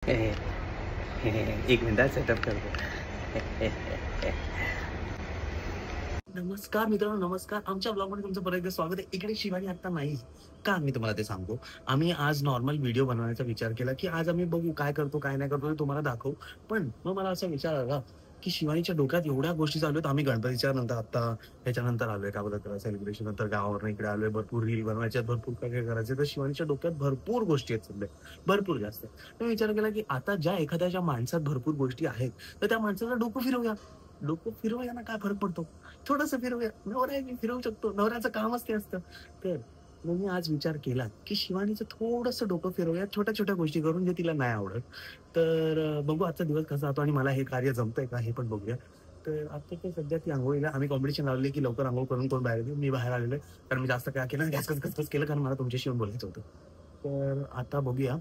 एक minute setup करतो. नमस्कार मित्रांनो, नमस्कार. आमच्या ब्लॉगमध्ये तुमचं परत एकदा स्वागत आहे. इकडे शिवानी आता नाही का, मी तुम्हाला ते सांगतो. आम्ही आज नॉर्मल व्हिडिओ बनवण्याचा विचार केला की आज आम्ही बघू काय करतो काय नाही करतो, तुम्हाला दाखवू. पण मग मला असं विचार आला की शिवानीच्या डोक्यात एवढ्या गोष्टी चालू आहेत. आम्ही गणपतीच्या नंतर आता ह्याच्यानंतर आलोय, काय बोलतात, सेलिब्रेशन नंतर गावावर इकडे आलोय, भरपूर रील बनवायच्यात, भरपूर काय काय करायचे. तर शिवानीच्या डोक्यात भरपूर गोष्टी आहेत सध्या, भरपूर जास्त. मी विचार केला की आता ज्या एखाद्याच्या माणसात भरपूर गोष्टी आहेत, तर त्या माणसाचं डोकं फिरवूया. डोकं फिरवूया ना, काय फरक पडतो? थोडंसं फिरवूया. नवरा आहे, मी फिरवू शकतो, नवऱ्याचं कामच ते असतं. तर मग मी आज विचार केला की शिवानीचं थोडंसं डोकं फिरवूया, छोट्या छोट्या गोष्टी करून, जे तिला नाही आवडत. तर बघू आजचा दिवस कसा जातो आणि मला हे कार्य जमतंय का हे पण बघूया. तर आता ते सध्या ती आंघोळीला, आम्ही कॉम्पिटिशन लावले की लवकर आंघोळ करून कोण बाहेर येईल. मी बाहेर आलेलो आहे कारण मी जास्त काय केलं, गॅस कस केलं, कारण मला तुमच्याशी येऊन बोलायचं होतं. तर आता बघूया.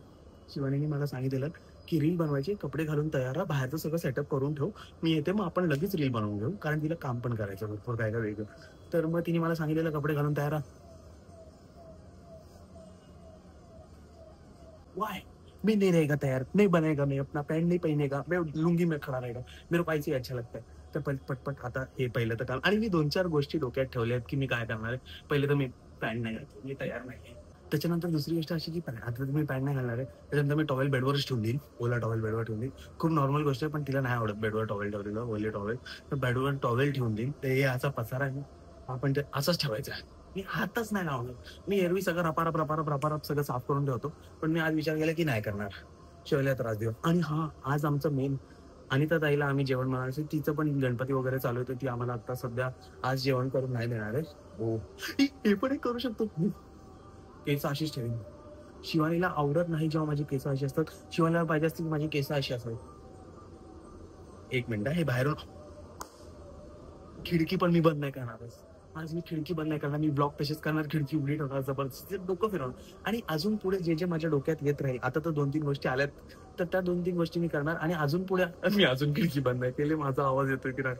शिवानीने मला सांगितलेलं की रील बनवायची, कपडे घालून तयार राहा, बाहेरचं सगळं सेटअप करून ठेव, मी येते, मग आपण लगेच रील बनवून घेऊ, कारण तिला काम पण करायचं भरपूर काय काय वेगळं. तर मग तिने मला सांगितलेलं कपडे घालून तयार राहा. वाय मैं नहीं रहेगा तैयार, नहीं बनेगा, मैं अपना पैंट नहीं पहनेगा, मैं लुंगी में खड़ा रहेगा, मेरे को ऐसे अच्छा लगता है. तर पटपट आता हे पहिलं तर काम, आणि मी 2-4 गोष्टी डोक्यात ठेवल्या आहेत की मी काय करणार आहे. पहिले तर मी पॅन्ट नाही घालतो, मी तयार नाही. त्याच्यानंतर दुसरी गोष्ट अशी की आता तर मी पॅन्ट नाही घालणार आहे, त्याच्यानंतर मी टॉवेल बेडवरच ठेवून देईन, ओला टॉवेल बेडवर ठेवून देईन. खूप नॉर्मल गोष्ट आहे, पण तिला नाही आवडत बेडवर टॉवेल ठेवलेलं, ओले टॉवेल. तर बेडवर टॉवेल ठेवून देईन. ते हे असा पसारा आहे ना, हा पण ते असंच ठेवायचा आहे. मी हातच नाही लावणार. मी एरवी सगळं रपारप सगळं साफ करून ठेवतो, पण मी आज विचार केला की नाही करणार, शिवायला त्रास देऊ. आणि हा, आज आमचं मेन अनिता ताईला आम्ही जेवण म्हणायचं, तिचं पण गणपती वगैरे चालू होतं, ती आम्हाला आता सध्या आज जेवण करून नाही देणार आहे. हो, हे पण एक करू शकतो. केस अशीच ठेवीन. शिवानीला आवडत नाही जेव्हा माझी केस अशी असतात. शिवानीला पाहिजे असते की माझी केस अशी असावी. एक मिनिट, हे बाहेरून खिडकी पण मी बंद नाही करणार. आज मी खिडकी बंद नाही करणार, मी ब्लॉक तसेच करणार, खिडकी उघडी ठेवणार, जबरदस्त डोकं फिरवणार. आणि अजून पुढे जे जे माझ्या डोक्यात येत राहील, आता तर 2-3 गोष्टी आल्यात, तर त्या 2-3 गोष्टी मी करणार. आणि अजून पुढे मी अजून खिडकी बंद नाही केली, माझा आवाज येतोय की नाही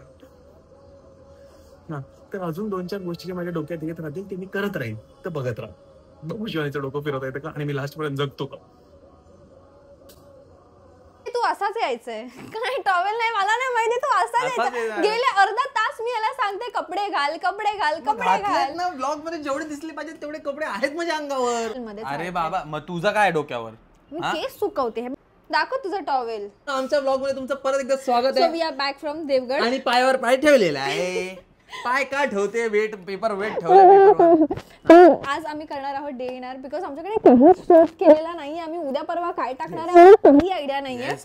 ना. तर अजून 2-4 गोष्टी जे माझ्या डोक्यात येत राहतील ते मी करत राहीन. तर बघत राहा, बघू शिवानीचं डोकं फिरवता येतं का आणि मी लास्ट पर्यंत जगतो का. तू असाच यायचंय काय? टॉवेल नाही, मला नाही माहिती, तू असाच यायचा. गेले अर्धा तास मी याला सांगते कपडे घाल, कपडे घाल, कपडे घाल ना. ब्लॉग मध्ये जेवढे दिसले पाहिजे तेवढे कपडे आहेत माझ्या अंगावर. अरे बाबा, मग तुझं काय डोक्यावर? मी केस सुकवते. दाखव तुझं टॉवेल. आमच्या ब्लॉग मध्ये तुमचं परत एकदा स्वागत आहे. So we are back from Devgad. आणि पायावर पाय ठेवलेला आहे. पाय का ठेवते? वेट पेपर वेट ठेवलं. आज आम्ही करणार आहोत डे इन आर, बिकॉज आमच्याकडे काहीच शूट केलेला नाही. आम्ही उद्या परवा काय टाकणार आहे काही आयडिया नाहीये.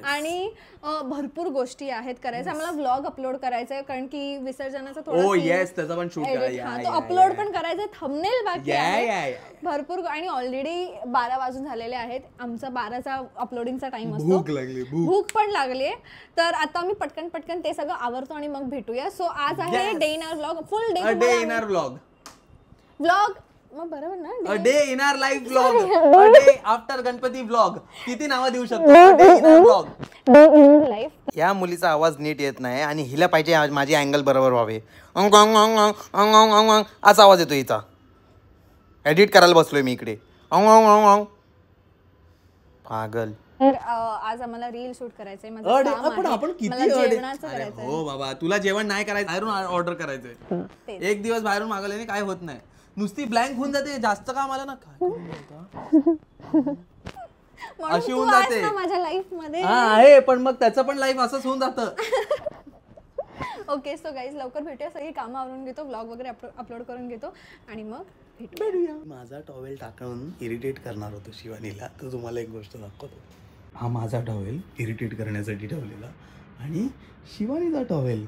आणि भरपूर गोष्टी आहेत करायचं. आम्हाला व्लॉग अपलोड करायचा आहे, कारण की विसर्जनाचा थोडा त्याचा पण शूट करायचा, तो अपलोड पण करायचा, थंबनेल बाकी आहे भरपूर. आणि ऑलरेडी 12 वाजून झालेले आहेत. आमचा 12चा अपलोडिंगचा टाइम असतो. भूक पण लागली. तर आता आम्ही पटकन ते सगळं आवरतो आणि मग भेटूया. सो आज आहे day in our vlog, full day. Day in our vlog मग बरोबर ना, a day in our life vlog, a day after Ganpati vlog. किती नावं देऊ शकतो? Day in our vlog. Day in life. या मुलीचा आवाज नीट येत नाही आणि हिला पाहिजे माझी अँगल बरोबर व्हावे. असा आवाज येतो हिचा. एडिट करायला बसलोय मी इकडे. पागल. तर आज आम्हाला रील शूट करायचंय. आपण किती हो बाबा, तुला जेवण नाही करायचं, बाहेरून ऑर्डर करायचंय. एक दिवस बाहेरून मागवल्याने काय होत नाही, नुसती ब्लँक होऊन जाते. जास्त काम आलं ना, काय अशी होऊन जाते माझ्या लाईफ मध्ये. आहे, पण मग त्याचं पण लाईफ असंच होऊन जातं. ओके, सो गाईज लवकर भेटूया. सगळी कामं आवरून घेतो, व्लॉग वगैरे अपलोड करून घेतो आणि मग भेटूया. माझा टॉवेल टाकून इरिटेट करणार होतो शिवानीला, तर तुम्हाला एक गोष्ट दाखवतो. हा माझा टॉवेल इरिटेट करण्यासाठी ठेवलेला, आणि शिवानीचा टॉवेल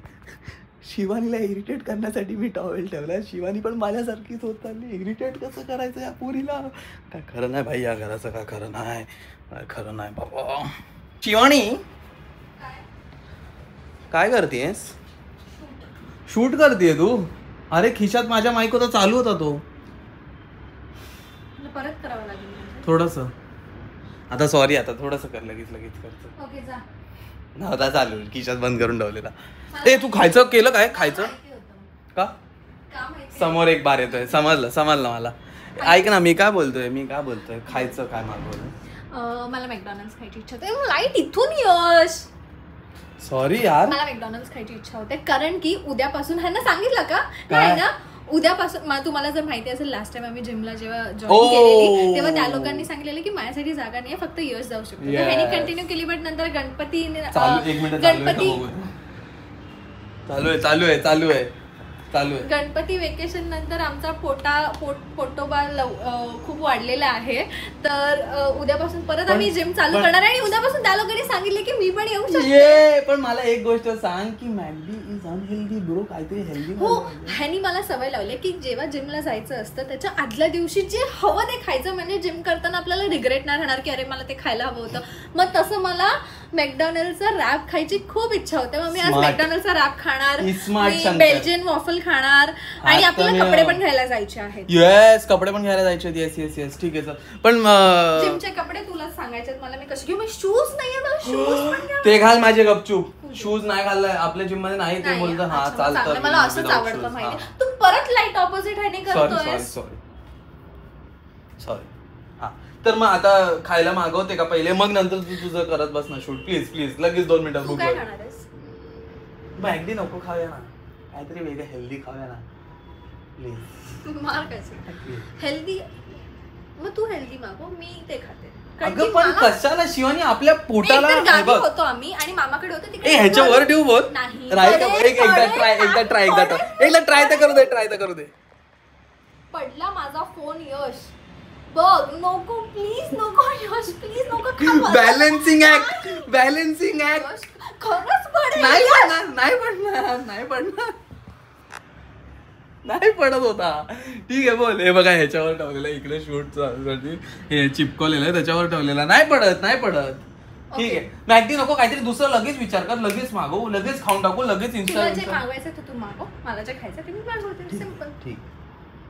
शिवानीला इरिटेट करण्यासाठी मी टॉवेल ठेवला. शिवानी पण माझ्यासारखीच होत चालली. इरिटेट कसं करायचं या पोरीला? काय खरं नाही भाई, या घराचं काय खरं नाही, काय खरं नाही बाबा. शिवानी काय करतेस? शूट करतेय तू? अरे खिशात माझ्या माईक होता, चालू होता तो. परत करावं लागेल थोडस. आता सॉरी, आता थोडस कर, लगेच करतो. ओके जा. नव्हता चालू, खिशात बंद करून ठेवलेला. ए तू खायचं केलं काय? खायचं का? समोर एक बार येतोय. समजलं मला. ऐक ना, मी काय बोलतोय खायचं काय मागवलं? मला मॅकडॉनल्ड्स खायची इच्छा होते. लाईट इथून यश. सॉरी यार. मला मॅकडॉनल्ड्स खायची इच्छा होते कारण की उद्यापासून ह्यांना सांगितलं का नाही ना उद्यापासून तुम्हाला जर माहिती असेल लास्ट टाइम आम्ही जिमला जेव्हा जॉईन केलेली तेव्हा त्या लोकांनी सांगितलेलं की माझ्यासाठी जागा नाही फक्त यश जाऊ शकतो. ह्यांनी कंटिन्यू केली बट नंतर गणपती गणपती वेकेशन नंतर आमचा पोटोबा खूप वाढलेला आहे. तर उद्यापासून परत आम्ही जिम चालू करणार आणि उद्यापासून त्या लोकांनी सांगितले की मी पण येऊ शकते. पण मला एक गोष्ट सांग की मॅगडी इज अनहेल्दी ब्रो. काहीतरी हेल्दी. हो ह्यानी मला सवय लावली की जेव्हा जिमला जायचं असतं त्याच्या आदल्या दिवशी जे हवं ते खायचं. म्हणजे जिम करताना आपल्याला रिग्रेट नाही राहणार की अरे मला ते खायला हवं होतं. मग तसं मला मॅकडॉनल्डचा रॅप खायची खूप इच्छा होते. मग मी आज मॅकडॉनल्डचा रॅप खाणार, बेल्जियन वॉफल खाणार आणि आपल्याला कपडे पण घ्यायला जायचे आहेत. येस कपडे पण घ्यायला जायचे. येस येस येस ठीक आहे. पण जिमचे कपडे तुला सांगायचे मला मी कसे घेऊ. मी शूज नाहीये मला शूज पण ते घाल माझे गपचूप. शूज नाही घाललाय आपल्या जिम मध्ये नाही ते बोलतं हा चालतं. मला असंच आवडतं माहिती. तू परत लाईट ऑपोजिट आहे नाही करतोय. सॉरी. हा तर मग आता खायला मागवते का पहिले मग नंतर तू तुझं करत बस ना शूट. प्लीज प्लीज लगेच 2 मिनिटात. तू काय खाणार आहेस? मॅगडी नको खाऊया ना काहीतरी वेगळं हेल्दी खाऊया ना प्लीज. मार काय हेल्दी. मग तू हेल्दी मागव मी ते खाते. अगं पण कशाला शिवानी आपल्या पोटाला होतो आम्ही आणि मामाकडे होतो तिकडे. ह्याच्यावर ठेवू बोल. एकदा ट्राय तर करू दे. पडला माझा फोन यश बघ. नको प्लीज नको यश प्लीज नको. बॅलन्सिंग ऍक्ट खरंच पडेल. नाही पडत होता. ठीक आहे बोल. हे बघा ह्याच्यावर ठेवलेला इकडे शूट हे चिपकवलेलं आहे त्याच्यावर ठेवलेला. नाही पडत. ठीक आहे मॅगडी नको काहीतरी दुसरं लगेच विचार कर. लगेच मागवू लगेच खाऊन टाकू लगेच इंस्टा मागवायचं तू मागव. मला जे खायचं ते मी मागवते. सिंपल. ठीक.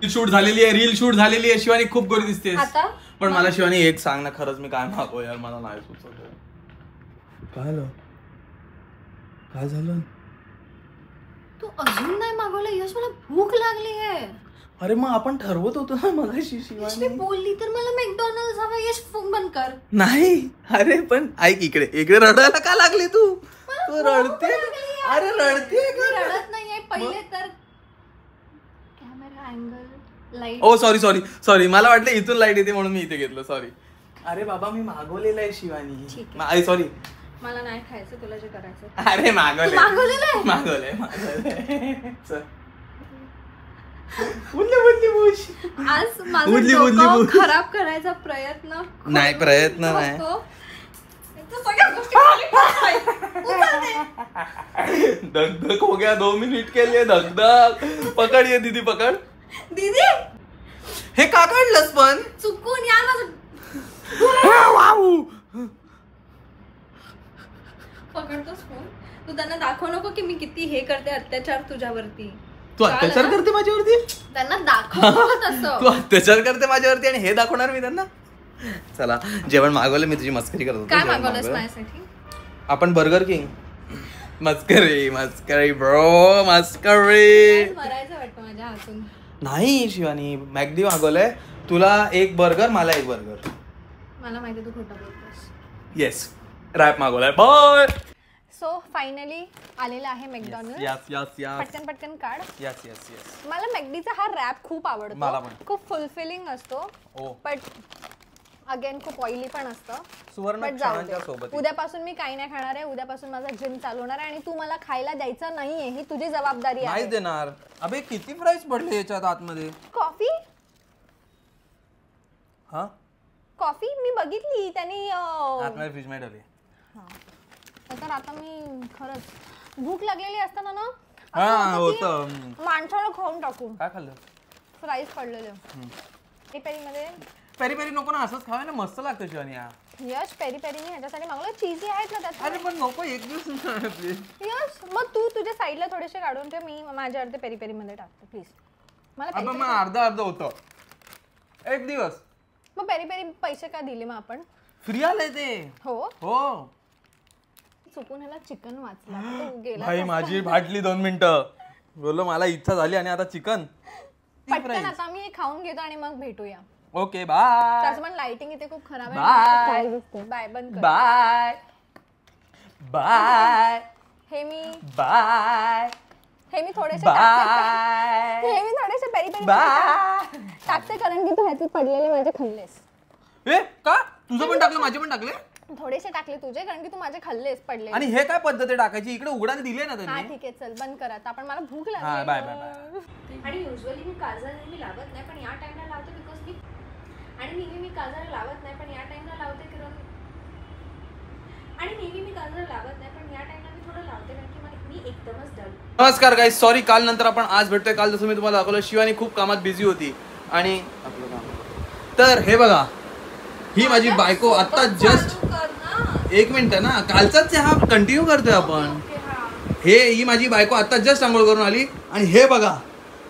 शूट झालेली आहे रील शूट झालेली आहे. शिवानी खूप गोरी दिसते. पण मला शिवानी एक सांग ना खरंच मी काय मागव यार मला नाही सुचत. काय झालं तू अजून नाही मागवलं यश. मला भूक लागली आहे. अरे मग आपण ठरवत होतो ना मगाशी. शिवानी बोलली तर मला मॅकडॉनल्ड्स हवा. यश फोन बंद कर. नाही अरे पण ऐक इकडे रडायला का लागली तू रडते. अरे रडते रडत नाहीये. पहिले तर कॅमेरा अँगल लाईट. ओ सॉरी मला वाटलं इथून लाईट येते म्हणून मी इथे घेतलं. सॉरी. अरे बाबा मी मागवलेलं आहे शिवानी. सॉरी मला नाही खायचं तुला जे करायचं. अरे मागवलंय. आज माझं खराब करायचा प्रयत्न नाही. धक हो गया 2 मिनिट के लिए धक. पकड ये दीदी पकड. दीदी हे का काढलंस पण चुकून यार माझं. पकडतोस फोन. तू त्यांना दाखव नको की मी किती हे करते अत्याचार तुझ्यावरती. तू अत्याचार करते माझ्यावरती. त्यांना दाखव तसं. तू अत्याचार करते माझ्यावरती आणि हे दाखवणार मी त्यांना. चला जेवण मागवलं मी तुझी मस्करी करत होतो. काय मागवलंस माझ्यासाठी? आपण बर्गर किंग. मस्करी ब्रो मस्करी. मरायचं वाटतं माझ्या हातून. नाही शिवानी मॅगडी मागवलंय तुला एक बर्गर मला एक बर्गर. मला माहिती तू खोटं बोलतोस. येस रॅप मागवलाय. बाय. सो फायनली आलेला आहे मॅकडॉनल्ड. पटकन काढ. मला मॅगडीचा हा रॅप खूप आवडतो. खूप फुलफिलिंग असतो बट अगेन खूप ऑइली पण असतं. उद्यापासून मी काही नाही खाणार आहे. उद्यापासून माझा जिम चालू होणार आहे आणि तू मला खायला द्यायचं नाहीये ही तुझी जबाबदारी आहे. नाही देणार. अबे किती प्राइस पडले याच्यात आतमध्ये. कॉफी हा कॉफी मी बघितली त्यांनी आतमध्ये फ्रीज मध्ये ठेवली. तर आता मी खरंच भूक लागलेली असताना ना माणसाला खाऊन टाकू. काय खाल्लं? फ्राईज पडलेले. पेरी पेरी नको ना असंच खावा ना मस्त लागतं शिवानी. यश पेरी पेरी ह्याच्यासाठी मागवलं. चीजी आहेत ना त्यात. अरे पण नको एक दिवस. यश मग तू तुझ्या साईडला थोडेसे काढून ठेव. मी माझ्या अर्धे पेरी पेरी मध्ये टाकते प्लीज. मला अर्धा होतं एक दिवस. मग पेरी पेरी पैसे का दिले मग आपण? फ्री आलंय ते. हो चुकून ह्याला चिकन वाचला तो गेला. भाई माझी फाटली 2 मिनिटं. बोललो मला इच्छा झाली आणि आता चिकन. पटकन आता मी हे खाऊन घेतो आणि मग भेटूया. Okay bye. तसं पण लाइटिंग इथे खूप खराब Bye. आहे. बाय बंद कर. बाय बाय हे मी बाय थोडेसे बाय पेरी पेरी बाय. टाकते कारण की तू ह्याचे पडलेले माझे खाल्लेस. ए का तुझं पण टाकलं माझे पण टाकले थोडेसे टाकले तुझे कारण की तू माझे खाल्लेस पडले. आणि हे काय पद्धत आहे टाकायची इकडे उघडायला दिले ना हा त्यांनी. ठीक आहे चल बंद करा आता आपण मला भूक हा लागली. Bye bye bye. आणि युजली मी काजळ नेहमी लावत नाही पण या टाइमला लावते बिकॉज मी आणि नेहमी मी काजळ लावत नाही पण या टाइमला लावते कारण मी थोडं लावते कारण की मी एकदमच डल. नमस्कार गाईस, सॉरी काल नंतर आपण आज भेटतोय. काल जसं मी तुम्हाला दाखवलं शिवानी खूप कामात बिझी होती आणि आपलं काम. तर हे बघा ही माझी बायको आता जस्ट एक मिनिट ना कालचाच हा कंटिन्यू करतोय आपण. ही माझी बायको आता जस्ट आंघोळ करून आली आणि हे बघा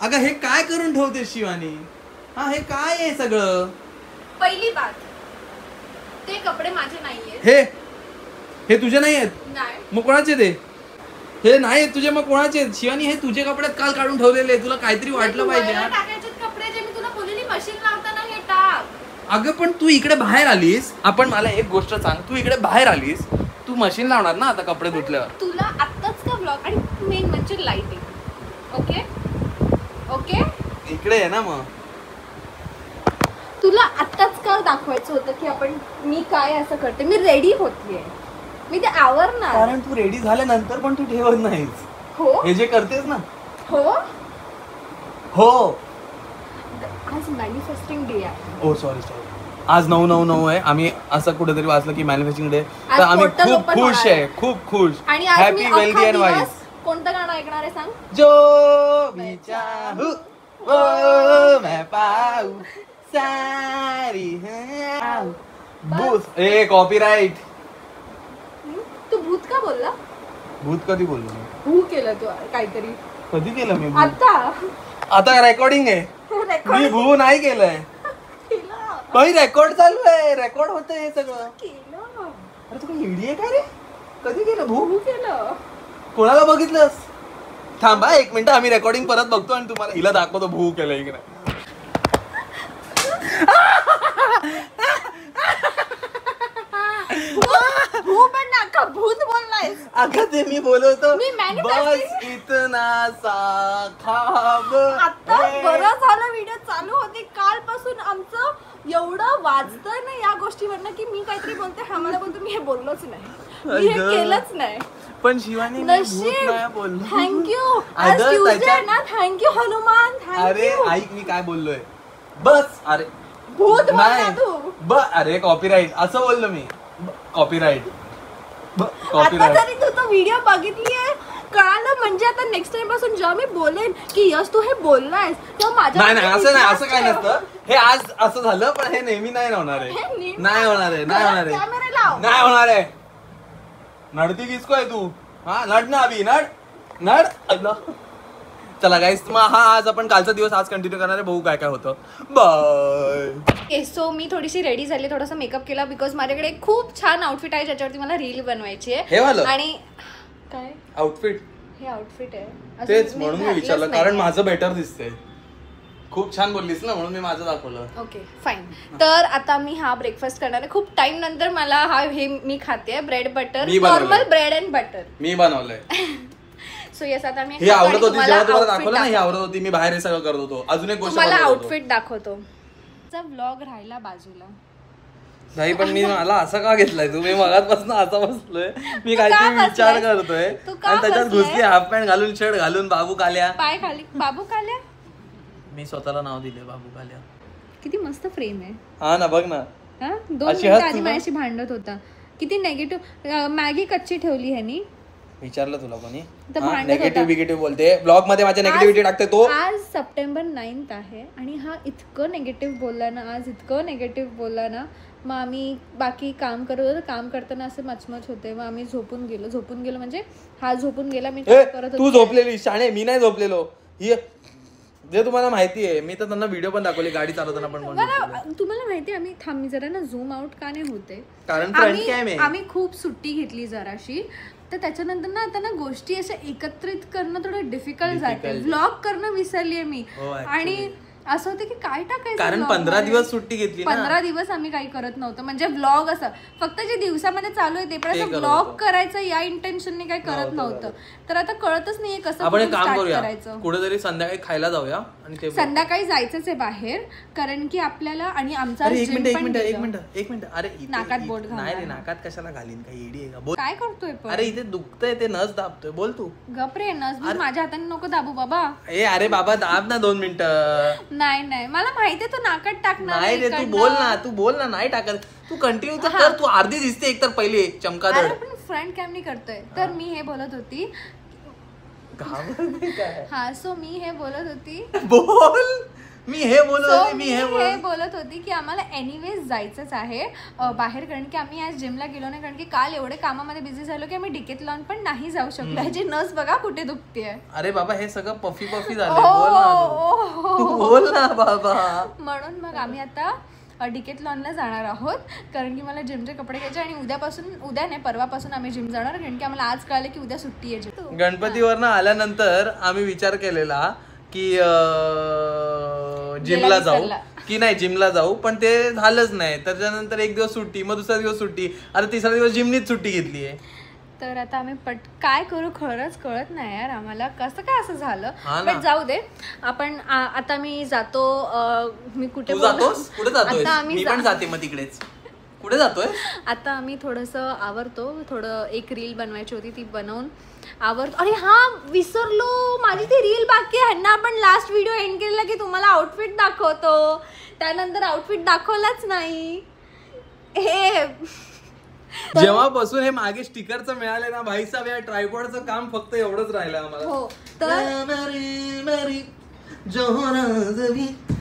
अगं हे काय करून ठेवते शिवानी. हा हे काय आहे सगळं. पहिली बात ते कपडे माझे नाहीये. हे तुझे नाही आहेत नाही मग कोणाचे ते. हे नाही तुझे मग कोणाचे आहेत शिवानी. हे तुझे कपड्यात काल काढून ठेवलेले. तुला काहीतरी वाटलं पाहिजे. टाकायचे कपडे जे मी तुला बोललेली मशीन लावताना हे टाक. अगं पण तू इकडे बाहेर आलीस. आपण मला एक गोष्ट सांग, तू इकडे बाहेर आलीस तू मशीन लावणार ना आता कपडे धुतल्यावर. तुला आत्ताच का ब्लॉग आणि मेन म्हणजे लाइटिंग. ओके ओके इकडे आहे ना मग तुला आत्ताच का दाखवायचं होतं की मी काय असं करते. मी रेडी होतीये मी ते आवरणार. कारण तू रेडी झाल्यानंतर पण तू ठेवत नाहीस. हो हे जे करतेस ना. हो हो आज मॅनिफेस्टिंग डे आहे. ओ सॉरी आज 9/9/9 आहे. आम्ही असं कुठेतरी वाचलं की मॅनिफेस्टिंग डे. तर आम्ही portal खूप open खुश होणार आहे खूप खुश. आणि आज मी हॅपी वेल्दी अँड वाईज. कोणतं गाणं ऐकणार आहे सांग. जो भी चाहूं वो मैं पाऊं सारी है भूत. ए कॉपीराइट. तू भूत का बोलला. भूत कधी बोललो मी. भू केलं तू काहीतरी कधी केलं मी भूत? आता रेकॉर्डिंग आहे. मी भू नाही केलंय. काही रेकॉर्ड चालू आहे. रेकॉर्ड होतंय हे सगळं. अरे तू काही इडी आहे का रे. कधी केलं भू केलं. कोणाला बघितलंस. थांबा एक मिनिट आम्ही रेकॉर्डिंग परत बघतो आणि तुम्हाला हिला दाखवतो भू केलं इकडे. भू पण नाका भूत बोललायस. अगं ते मी बोलवतो मी manifesting- बस इतना सा खाब. आता बरं झालं व्हिडिओ चालू होते. कालपासून आमचं एवढं वाजतंय ना या गोष्टीवरनं की मी काहीतरी बोलते हा मला बोलतो मी हे बोललोच नाही. मी हे केलंच नाही. पण शिवानी मी भूत नाही बोललो. थँक्यू. आज ट्यूसडे ना थँक्यू हनुमान. अरे थँक्यू. ऐक मी काय बोललोय. बस अरे भूत बोलला नाही तू. अरे कॉपीराईट असं बोललो मी. कॉपीराईट आता जरी तू तो व्हिडिओ बघितलीये कळालं म्हणजे आता नेक्स्ट टाइम पासून जेव्हा मी बोलेन की यस तू हे बोललायस तेव्हा माझ्या नाही असं नाही असं काय नसतं. हे आज असं झालं पण हे नेहमी नाही होणार आहे. नाही होणार आहे. नाही होणार आहे. कॅमेरा लाव. नाही होणार आहे. नडती किसको आहे तू. हा नड ना अभि नड. चला गाईस मग हा आज आपण कालचा दिवस आज कंटिन्यू करणार आहे. बघू काय काय होतं. बाय. सो मी थोडीशी रेडी झाली. थोडासा मेकअप केला बिकॉज माझ्याकडे खूप छान आउटफिट आहे ज्याच्यावरती मला रील बनवायची आहे. हे वालं आणि काय आउटफिट हे आउटफिट आहे. असं तेच म्हणून मी घातलंच विचारलं नाहीये. कारण माझं बेटर दिसतंय. खूप छान बोललीस ना म्हणून मी माझं दाखवलं. Okay fine. तर आता मी हा ब्रेकफास्ट करणार आहे. खूप टाइम नंतर मला हे मी खाते ब्रेड बटर. मी बनवलंय. Normal bread and butter. मी बनवलंय. सो येस आता मी हे आवडत होती जेव्हा तुम्हाला दाखवलं ना. हे आवडत होती. मी बाहेर हे सगळं करत होतो. अजून एक गोष्ट मला आउटफिट दाखवतो. व्लॉग राहिला बाजूला. नाही पण मी मला असं का घेतलाय तू. मी मगातपासून असा बसलोय. मी काहीतरी विचार करतोय आणि त्याच्यात घुसली हाफ पॅन्ट घालून शर्ट घालून बाबू काल्या पाय खाली बाबू काल्या. मी स्वतःला नाव दिले बाबू काल्या. किती मस्त फ्रेम आहे. हा ना बघ ना. 2 मिनिटं आधी माझ्याशी भांडत होता. किती नेगेटिव्ह. मॅगी कच्ची ठेवली ह्यानी. विचारलं तुला कोणी. नेगेटिव्ह बोलते ब्लॉग मध्ये माझ्या नेगेटिव्हिटी टाकते तो. आज सप्टेंबर 9 आहे आणि हा इतकं नेगेटिव्ह बोलला ना. आज इतकं नेगेटिव्ह बोलला ना. मग आम्ही बाकी काम करत होतो. काम करताना असं मचमच होते. मग आम्ही झोपून गेलो म्हणजे हा झोपून गेला. मी परत तू झोपलेली शाणे. मी नाही झोपलेलो. जे तुम्हाला माहिती आहे. मी तर त्यांना व्हिडिओ पण दाखवले गाडी चालवताना पण. तुम्हाला माहिती आहे आम्ही जरा ना झूम आउट का नाही होते कारण फ्रंट कॅम आहे. आम्ही खूप सुट्टी घेतली जराशी. तर त्याच्यानंतर ना आता ना गोष्टी अशा एकत्रित करणं थोडं डिफिकल्ट जाते. व्लॉग करणं विसरलीये मी. आणि असं होतं की काय टाकायचं कारण vlog 15 मध्ये. दिवस सुट्टी घेतली ना. 15 दिवस आम्ही काही करत नव्हतं म्हणजे व्लॉग असं फक्त जे दिवसामध्ये चालू आहे ते पण ते असं करत व्लॉग होतो. करायचं या इंटेन्शनने काही करत नव्हतं. तर आता कळतच नाहीये कसं आपण एक कुठून काम start करूया करायचं. कुठेतरी संध्याकाळी खायला जाऊया आणि ते संध्याकाळी जायचंच आहे बाहेर कारण की आपल्याला आणि आमचा अरे एक gym मिनिट पण गेलं. अरे इथे- नाकात बोट घालणार नाही रे ना. नाकात कशाला घालीन काही इडी आहे का बोल. काय करतोय पण अरे इथे दुखतंय ते नस दाबतोय बोल तू. गप रे नसबीर माझ्या हाताने नको दाबू बाबा. अरे बाबा दाब ना 2 मिनिटं. नाही मला माहितीये तू नाकात टाकणार नाही रे तू बोल ना नाही टाकत तू कंटिन्यू तर कर तू अर्धी दिसते एकतर पहिले चमकादड. अरे पण फ्रंट कॅमनी करतोय तर मी हे बोलत होती हा सो मी हे बोलत होती बोल मी हे बोलत होती की आम्हाला एनिवेज जायचंच आहे बाहेर कारण की आम्ही आज जिमला गेलो नाही कारण की काल एवढे कामामध्ये बिझी झालो की आम्ही डिकेथलॉन पण नाही जाऊ शकलो. ह्याची नस बघा कुठे दुखतेय. अरे बाबा हे सगळं पफी झालं बोल ना बाबा. म्हणून मग आम्ही आता डिकेथलॉनला जाणार आहोत कारण की मला जिमचे कपडे घ्यायचे आणि उद्या नाही परवापासून आम्ही जिम जाणार कारण की आम्हाला आज कळलं की उद्या सुट्टी आहे. गणपतीवरनं आल्यानंतर आम्ही विचार केलेला की जिमला जाऊ की नाही जिमला जाऊ पण ते झालंच नाही. त्याच्यानंतर एक दिवस सुट्टी मग दुसरा दिवस सुट्टी आता तिसरा दिवस जिमनीच सुट्टी घेतली आहे. तर आता आम्ही काय करू खरंच कळत नाही यार आम्हाला कसं काय असं झालं. पण जाऊ दे आपण आता मी जातो. मी कुठे जातोस कुठे जातोय मी पण जाते मग तिकडेच कुठे जातोय. आता आम्ही थोडंसं आवरतो थोडं एक रील बनवायची होती ती बनवून आवरतो. अरे हा विसरलो माझी ती रील बाकी आहे ना. आपण लास्ट व्हिडिओ एंड केलेला की तुम्हाला आउटफिट दाखवतो त्यानंतर आउटफिट दाखवलाच नाही. हे जेव्हापासून हे मागे स्टिकरचं मिळाले ना भाई साहेब या ट्रायपॉडचं काम फक्त एवढंच राहिलं आम्हाला. हो तर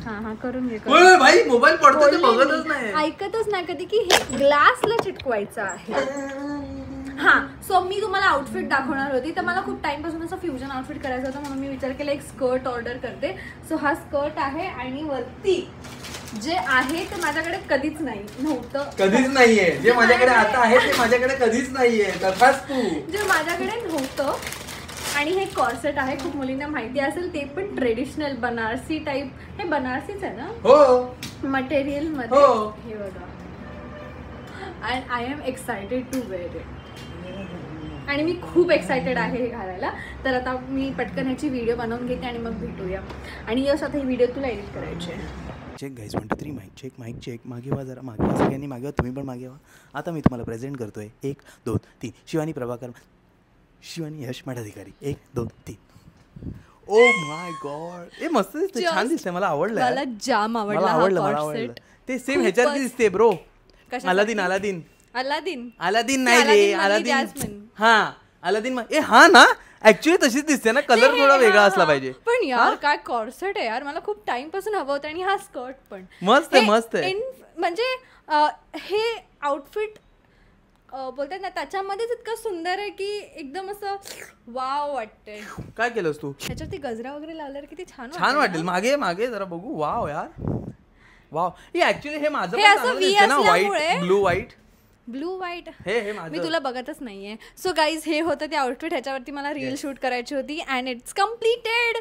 हा करून घे भाई मोबाईल पडतो ते बघतच नाही ऐकतच नाही कधी की हे ग्लासला चिटकवायचं आहे. हा सो मी तुम्हाला आउटफिट दाखवणार होती तर मला खूप टाइम पासून असं फ्युजन आउटफिट करायचं होतं म्हणून मी विचार केला एक स्कर्ट ऑर्डर करते. सो हा स्कर्ट आहे आणि वरती जे आहे ते माझ्याकडे कधीच नव्हतं कधीच नाहीये जे माझ्याकडे आता आहे ते माझ्याकडे कधीच नाहीये तसाच तू जे माझ्याकडे नव्हतं. आणि हे कॉर्सेट आहे खूप मुलींना माहिती असेल ते पण ट्रेडिशनल बनारसी टाइप. हे बनारसीच आहे ना हो मटेरियल मध्ये हो. हे बघा and I am excited to wear it आणि मी खूप एक्सायटेड आहे हे घालायला. तर आता मी पटकन ह्याची व्हिडिओ बनवून घेते आणि मग भेटूया. आणि यश आता ही व्हिडिओ तुला एडिट करायची आहे. चेक गाईज 1 2 3 माईक चेक मागे व्हा जरा मागे व्हा सगळ्यांनी मागे व्हा तुम्ही पण मागे व्हा. आता मी तुम्हाला प्रेझेंट करतोय 1 2 3 शिवानी प्रभाकर शिवानी यश मठाधिकारी 1 2 3. ओ माय गॉड हे मस्त दिसते छान दिसते मला आवडलं मला जाम आवडलं ते सेम ह्याच्यात दिसते ब्रो. अलादीन नाही रे अलादीन हा अलादीन हा ना ऍक्च्युली तशीच दिसते ना कलर थोडा वेगळा असला पाहिजे. पण यार काय कॉर्सेट आहे यार मला खूप टाइम पासून हवं होतं आणि हा स्कर्ट पण मस्त आहे म्हणजे हे आउटफिट बोलतात ना त्याच्यामध्येच इतकं सुंदर आहे की एकदम असं वाव वाटतंय. काय केलंस तू ह्याच्यावरती गजरा वगैरे लावल्यावर किती छान वाटेल. मागे जरा बघू वाव यार वाव. ऍक्च्युली हे माझं ना व्हाईट ब्लू व्हाईट हे मी तुला बघतच नाहीये. सो गाईज हे होतं ते आउटफिट ह्याच्यावरती मला रील शूट करायची होती अँड इट्स कम्प्लिटेड.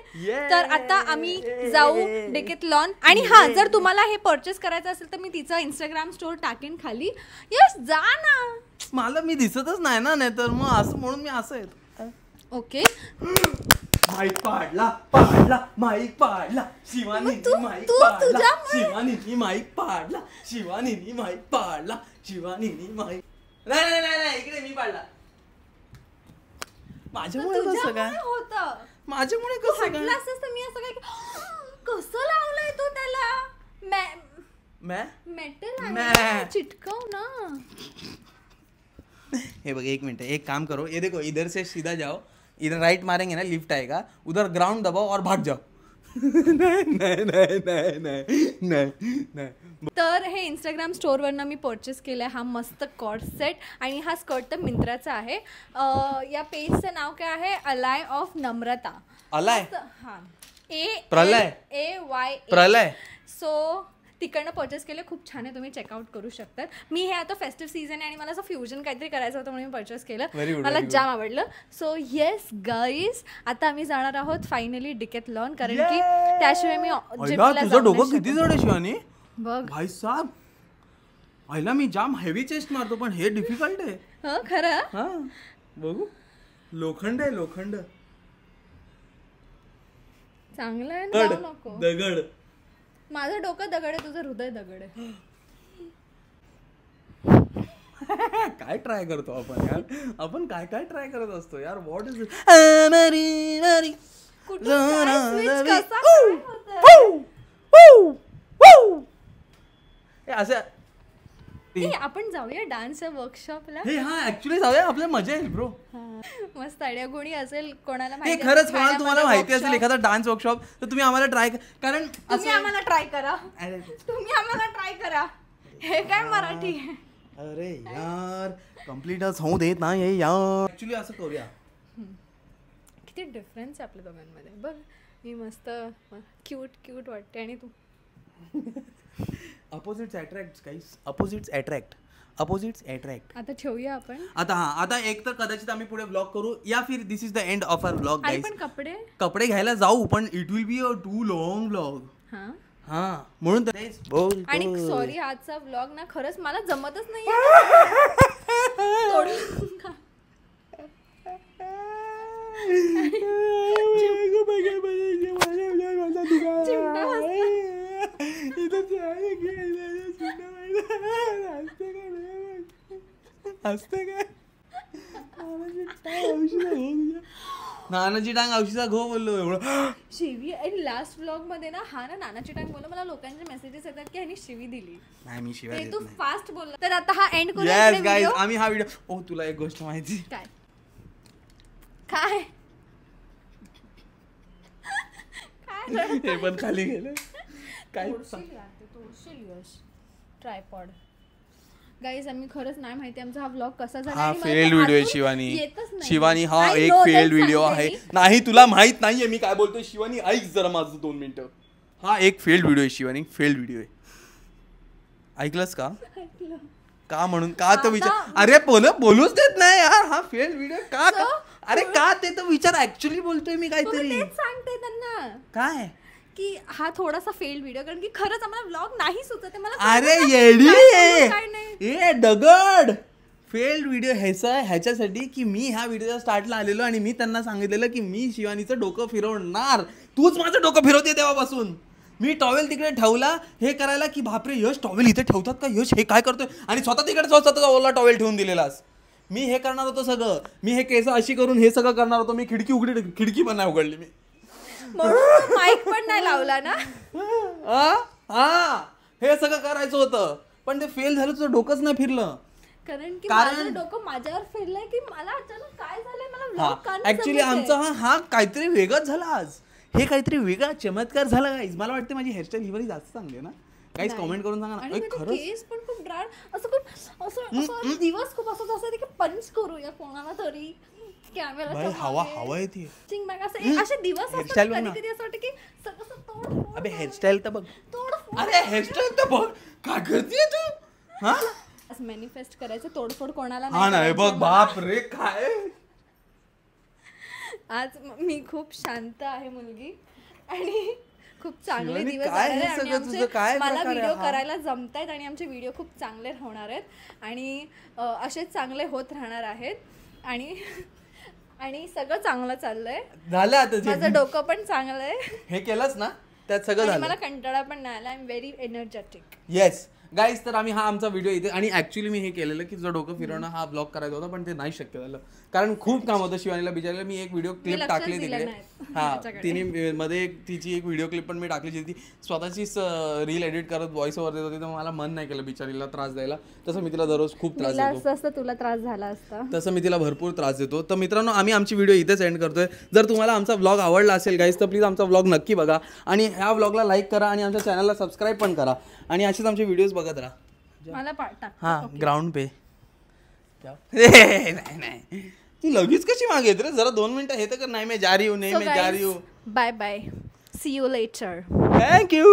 तर आता आम्ही जाऊ डिकेथलॉन. आणि हा जर तुम्हाला हे परचेस करायचं असेल तर मी तिचं इंस्टाग्राम स्टोर टाकेन खाली. यस जा ना. मला मी दिसतच नाही ना नाही तर मग असं म्हणून मी असं येतो. ओके माईक पाडला माईक पाडला शिवानी माईक पाडला शिवानी माईक पाडला शिवानी माईक पाडला शिवानी माईक नाही इकडे मी पाडला. माझ्यामुळे कसं काय होतं माझ्यामुळे कसं काय मी असं काय कसं लावलंय तू त्याला मेटल चिटकव ना. हे बघ 1 मिनट एक काम करो ये देखो इधर से सीधा जाओ इधर राइट मारेंगे ना लिफ्ट आएगा उधर ग्राउंड दबाओ और भाग जाओ. नाही. तर हे इंस्टाग्राम स्टोअरवरनं मी परचेस केलं आहे हा मस्त कॉर्ड सेट. आणि हा स्कर्ट तर मिंत्राचा आहे. या पेजचं नाव काय आहे अलाय ऑफ नम्रता. अलाय हा प्रलय AY प्रलय. सो तिकडनं परचेस केले, खूप छान आहे, तुम्ही चेकआउट करू शकतात. मी हे आता फेस्टिव्ह सीझन आहे आणि मला असं फ्युजन काहीतरी करायचं होतं म्हणून मी परचेस केलं, मला जाम आवडलं. सो येस गाईज, आता आम्ही जाणार आहोत फायनली डिकॅथलॉन, कारण की त्याशिवाय मी तुझं डोकं किती जड आहे शिवानी बघ भाई साहब. पहिला मी जाम हेवी चेस्ट मारतो पण हे डिफिकल्ट आहे. खरं. हा बघू, लोखंड आहे, लोखंड. चांगलं आहे, जाऊ नको. दगड. माझं डोकं दगड आहे, तुझं हृदय दगड आहे. काय ट्राय करतो आपण यार, आपण काय काय ट्राय करत असतो यार. व्हॉट इज असं. आपण जाऊया डान्स वर्कशॉपला. हा ऍक्च्युली जाऊया, आपल्याला मजा येईल ब्रो. मस्त आयडिया. कोणी असेल कोणाला माहिती, खरंच कोणाला तुम्हाला माहिती असेल एखादा डान्स वर्कशॉप तर तुम्ही आम्हाला ट्राय, कारण तुम्ही आम्हाला ट्राय करा, तुम्ही आम्हाला ट्राय करा. हे काय मराठी आहे. अरे यार कम्प्लीटच होऊ देत नाही यार. ऍक्च्युली असं करूया. किती डिफरन्स आहे आपल्या दोघांमध्ये. बघ मी मस्त क्यूट क्यूट वाटते आणि तू. अपोजिट्स अट्रॅक्ट गाईस, अपोजिट्स अट्रॅक्ट, अपोजिट्स अट्रॅक्ट. आता ठेवूया आपण आता. आता एक तर कदाचित आम्ही पुढे ब्लॉग करू, या फिर this is the end of our blog guys. पण कपडे घ्यायला जाऊ, पण it will be a too long blog. हा म्हणून तर. आणि सॉरी, आजचा ब्लॉग ना खरंच मला जमतच नाही. नानाची टांग औषधा घो बोललो एवढं. शिवी. आणि लास्ट ब्लॉग मध्ये ना हा ना नानाची टांग बोललो, मला लोकांचे मेसेजेस येतात की ह्यानी शिवी दिली. नाही मी शिवाय तू फास्ट बोलला. तर आता हा एंड करू. येस गाईज, आम्ही हा व्हिडिओ. ओ तुला एक गोष्ट माहिती काय? काय हे पण खाली गेलं काय. ट्रायपॉड गाईज, आम्ही खरंच नाही माहिती आमचा हा व्लॉग कसा झाला. हा फेल्ड व्हिडिओ आहे शिवानी. शिवानी हा एक फेल्ड व्हिडिओ आहे. नाही तुला माहित नाहीये मी काय बोलतोय. शिवानी ऐक जरा माझं 2 मिनिटं. हा एक फेल्ड व्हिडिओ आहे शिवानी, फेल्ड व्हिडिओ आहे. ऐकलंस का? का म्हणून का तर विचार. अरे बोलूच देत नाही यार. हा फेल्ड व्हिडिओ का? अरे का ते तर विचार. ऍक्च्युली बोलतोय मी काहीतरी. सांगते त्यांना काय की हा थोडासा फेल्ड व्हिडिओ, कारण की खरंच आम्हाला व्लॉग नाही सुचत मला. अरे येडी ए दगड. फेल्ड व्हिडिओ ह्याच्यासाठी की मी ह्या व्हिडिओच्या स्टार्टला आलेलो आणि मी त्यांना सांगितलेलं की मी शिवानीचं डोकं फिरवणार. तूच माझं डोकं फिरवते तेव्हापासून. मी टॉवेल तिकडे ठेवला हे करायला की बापरे यश टॉवेल इथे ठेवतात का, यश हे काय करतोय, आणि स्वतः तिकडे स्वतः ओला टॉवेल ठेवून दिलेलास. मी हे करणार होतो सगळं. मी हे केस अशी करून हे सगळं करणार होतो. मी खिडकी पण नाही उघडली मी. माईक पण नाही लावला ना. हा हे सगळं करायचं होतं पण ते फेल झालं. तुझं डोकंच नाही फिरलं. कारण माझं डोकं माझ्यावर फिरलंय की मला अचानक काय झालंय. मला ऍक्च्युली आमचा हा काहीतरी वेगळाच झाला आज. हे काहीतरी वेगळा चमत्कार झाला गाईज. मला वाटतं माझी हेअरस्टाईल ही बरी जास्त चांगली आहे ना. काहीच कमेंट करून सांगा ना. खरंच केस पण खूप ड्राय. असं खूप असं दिवस खूप असं असं की पंच करूया कोणाला तरी. हवा येते. असे दिवस कधी असं वाटतं की सगळं. अबे हेअरस्टाईल तर बघ. अरे हेअरस्टाईल तर बघ. काय करतेय तू? हा मॅनिफेस्ट करायचं, तोडफोड कोणाला नाही. बघ बाप रे काय. आज मी खूप शांत आहे मुलगी आणि खूप चांगले दिवस मला व्हिडिओ करायला जमतायत आणि आमचे व्हिडिओ खूप चांगले होणार आहेत आणि असेच चांगले होत राहणार आहेत आणि सगळं चांगलं चाललंय. झालं आता माझं डोकं पण चांगलं आहे. हे केलंच ना त्यात सगळं झालं. मला कंटाळा पण नाही आला. I am very energetic. Yes guys, तर आम्ही हा आमचा व्हिडिओ इथे. आणि ऍक्च्युली मी हे केलेलं की तुझं डोकं फिरवणं हा ब्लॉग करायचा होता पण ते नाही शक्य झालं कारण खूप काम होतं शिवानीला बिचारीला. मी एक व्हिडिओ क्लिप टाकली तिकडे. हा तिने मध्ये तिची एक व्हिडिओ क्लिप पण मी टाकली जी ती स्वतःचीच रील एडिट करत व्हॉइस ओव्हर देत होती. तर मला मन नाही केलं बिचारीला त्रास द्यायला. तसं मी तिला दररोज खूप त्रास देतो. तुला त्रास झाला असता तसं मी तिला भरपूर त्रास देतो. तर मित्रांनो आम्ही आमची व्हिडिओ इथेच एंड करतोय. जर तुम्हाला आमचा व्लॉग आवडला असेल गाईज तर प्लीज आमचा व्लॉग नक्की बघा आणि ह्या व्लॉगला लाईक करा आणि आमच्या चॅनलला सबस्क्राईब पण करा आणि असेच आमचे व्हिडिओज बघत राहा. मला पाठा. हाँ ग्राउंड पे नहीं तू लगेच कशी मागे येत रे. जरा 2 मिनिटं हे तर कर. नाही मैं जा रही हूँ, नहीं मैं जा रही हूँ. Bye bye. See you later. Thank you.